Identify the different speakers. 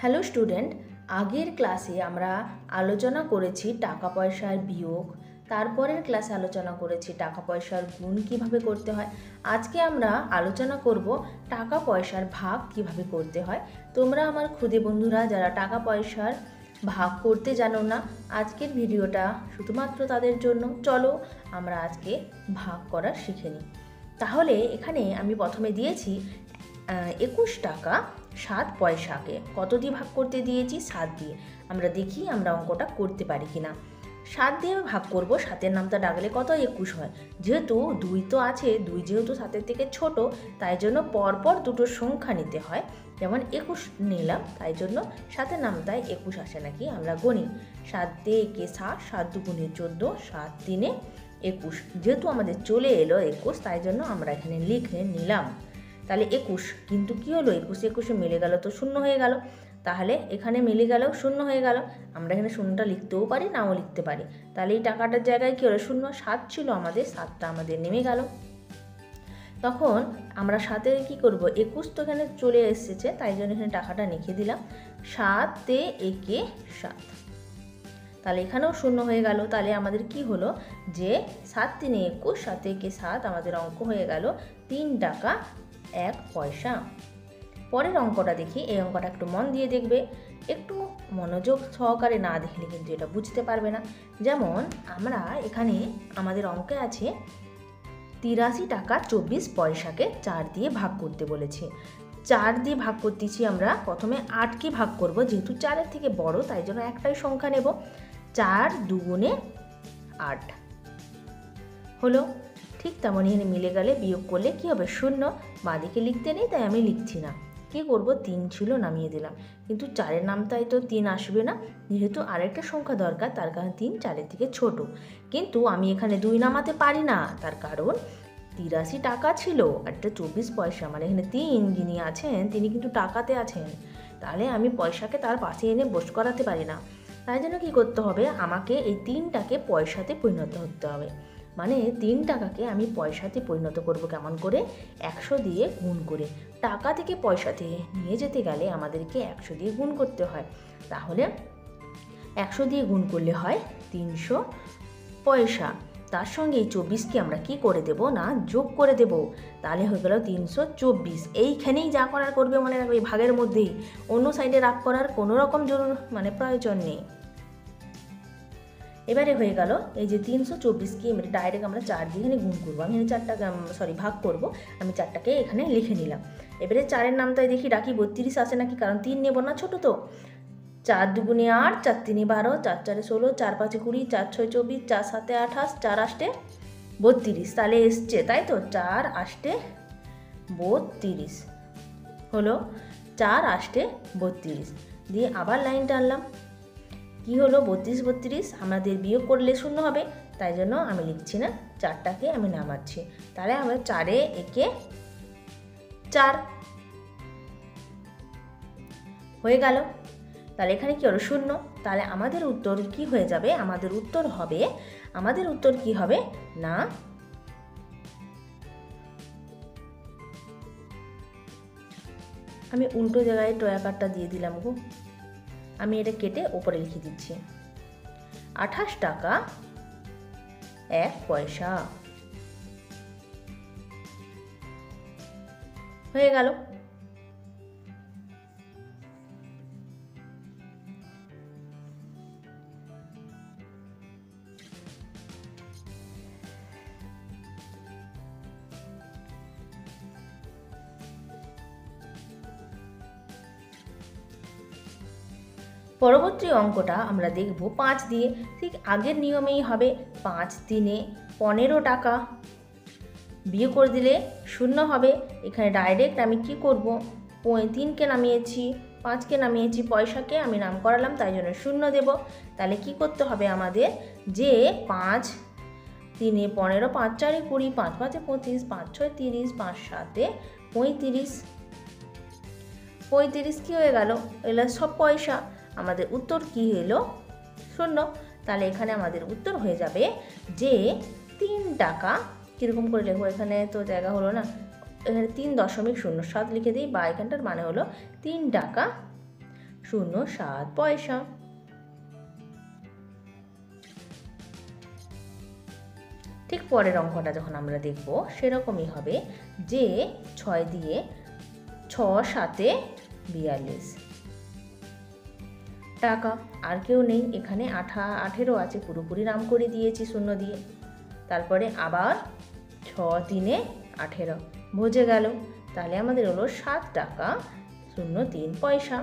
Speaker 1: Hello student, আগের ক্লাসে আমরা আলোচনা করেছি টাকা পয়সার বিয়োগ। তারপরের ক্লাসে আলোচনা করেছি টাকা পয়সার গুণ কিভাবে করতে হয়। আজকে আমরা আলোচনা করব টাকা পয়সার ভাগ কিভাবে করতে হয়। তোমরা আমার খুদে বন্ধুরা যারা টাকা পয়সার ভাগ করতে জানো না, আজকের ভিডিওটা শুধুমাত্র তাদের জন্য। চলো আমরা আজকে ভাগ করা শিখে নিই। তাহলে এখানে আমি প্রথমে দিয়েছি 21 টাকা 7 পয়সাকে কত দিয়ে ভাগ করতে দিয়েছি? 7 দিয়ে। আমরা দেখি আমরা অঙ্কটা করতে পারি কিনা। 7 দিয়ে ভাগ করব, 7-এর নামটা ডাকলে কত? 21 হয়। যেহেতু 2 তো আছে, 2 যেহেতু 7-এর থেকে ছোট, তাই জন্য পরপর দুটো সংখ্যা নিতে হয়। যেমন 21 নিলাম, তাই জন্য 7-এর নামটায় 21 আসে নাকি আমরা গণি। 7 দিয়ে একে 7, 7 দুগুণে 14, 7 তিনে 21। যেহেতু আমাদের চলে এলো 21, তাই জন্য আমরা এখানে লিখে নিলাম। তাহলে 21, কিন্তু কি হলো? 21 মিলে গেল তো শূন্য হয়ে গেল। তাহলে এখানে মিলে গেল, শূন্য হয়ে গেল। আমরা এখানে শূন্যটা লিখতেও পারি, নাও লিখতে পারি। তাহলে এই টাকাটার জায়গায় কি হলো? শূন্য। 7 ছিল আমাদের, 7টা আমাদের নেমে গেল। তখন আমরা 7-এর কী করবো? 21 তো এখানে চলে এসেছে, তাই জন্য এখানে টাকাটা লিখে দিলাম 7 একে 7। তাহলে এখানেও শূন্য হয়ে গেল। তাহলে আমাদের কি হলো? যে 7 তিনে 21, 7 একে 7, আমাদের অঙ্ক হয়ে গেল 3 টাকা 1 পয়সা। পরের অঙ্কটা দেখি। এই অঙ্কটা একটু মন দিয়ে দেখবে, একটু মনোযোগ সহকারে না দেখলে কিন্তু এটা বুঝতে পারবে না। যেমন আমরা এখানে আমাদের অঙ্কে আছে 83 টাকা 24 পয়সাকে 4 দিয়ে ভাগ করতে বলেছে। 4 দিয়ে ভাগ করতেছি আমরা। প্রথমে 8কে ভাগ করব, যেহেতু 4-এর থেকে বড়, তাই জন্য একটাই সংখ্যা নেব। 4 দুগুণে 8 হলো। ঠিক তেমন এখানে মিলে গেলে বিয়োগ করলে কি হবে? শূন্য। বাঁদিকে লিখতে নেই, তাই আমি লিখছি না। কি করব? 3 ছিল, নামিয়ে দিলাম। কিন্তু 4-এর নামটাই তো 3 আসবে না, যেহেতু আরেকটা সংখ্যা দরকার, তার কারণে 3 4-এর থেকে ছোট। কিন্তু আমি এখানে 2 নামাতে পারি না, তার কারণ 83 টাকা ছিল আর এটা 24 পয়সা, মানে এখানে 3 যিনি আছেন তিনি কিন্তু টাকাতে আছেন। তাহলে আমি পয়সাকে তার পাশে এনে বস করাতে পারি না। তাই জন্য কী করতে হবে? আমাকে এই 3টাকে পয়সাতে পরিণত হতে হবে। মানে 3 টাকাকে আমি পয়সাতে পরিণত করব কেমন করে? 100 দিয়ে গুণ করে। টাকা থেকে পয়সাতে নিয়ে যেতে গেলে আমাদেরকে 100 দিয়ে গুণ করতে হয়। তাহলে 100 দিয়ে গুণ করলে হয় 300 পয়সা। তার সঙ্গে এই 24কে আমরা কি করে দেব? না, যোগ করে দেব। তাহলে হয়ে গেল 324। এইখানেই যা করার করবে মনে রাখবে, ভাগের মধ্যেই। অন্য সাইডে রাগ করার কোনো রকম প্রয়োজন নেই। এবারে হয়ে গেল এই যে 324কে ডাইরেক্ট আমরা 4 দিয়ে এখানে গুণ করবো। আমি এখানে ভাগ করব। আমি 4টাকে এখানে লিখে নিলাম। এবারে 4-এর নামটাই দেখি ডাকি 32 আসে নাকি, কারণ 3 নেব না, ছোটো তো। 4 দুগুণে 8, 4 তিনে 12, 4 4-এ 16, 4 5-এ 20, 4 6-এ 24, 4 7-এ 28, 4 8-এ 32। তাহলে এসছে, তাই তো? 4 8-এ 32 হলো। 4 8-এ 32 দিয়ে আবার লাইন টানলাম। কি হলো? 32 32 আমাদের বিয়োগ করলে শূন্য হবে, তাই জন্য আমি লিখছি না, 4টাকে আমি নামাচ্ছি। তাহলে আমরা 4 একে 4 হয়ে গেল। তাহলে এখানে কি হলো? শূন্য। তাহলে আমাদের উত্তর কি হয়ে যাবে? আমাদের উত্তর কি হবে? না, আমি উল্টো জায়গায় টয়াকারটা দিয়ে দিলাম গো। আমি এটা কেটে ওপরে লিখে দিচ্ছি 28 টাকা 1 পয়সা হয়ে গেল। পরবর্তী অঙ্কটা আমরা দেখব 5 দিয়ে। ঠিক আগের নিয়মেই হবে। 5 তিনে 15 টাকা, বিয়োগ করে দিলে শূন্য হবে। এখানে ডাইরেক্ট আমি কি করব? 3কে নামিয়েছি, 5কে নামিয়েছি, পয়সাকে আমি নাম করালাম, তাই জন্য শূন্য দেব। তাহলে কি করতে হবে আমাদের? যে 5 তিনে 15, 5 4-এ 20, 5 5-এ 25, 5 6-এ 30, 5 7-এ 35। 35 কি হয়ে গেল? এগুলো সব পয়সা। আমাদের উত্তর কি হলো? শূন্য। তাহলে এখানে আমাদের উত্তর হয়ে যাবে যে 3 টাকা। কীরকম করে লিখবো? এখানে তো জায়গা হলো না, এখানে 3.07 লিখে দিই, বা এখানটার মানে হলো 3 টাকা 0.07 ঠিক পরের অঙ্কটা যখন আমরা দেখব সেরকমই হবে যে 6 দিয়ে 6 7 42 টাকা। আর কেউ নেই এখানে, 18 আছে, পুরোপুরি নাম করে দিয়েছি শূন্য দিয়ে। তারপরে আবার 6 3 18 বুঝে গেল। তাহলে আমাদের হলো 7 টাকা 03 পয়সা।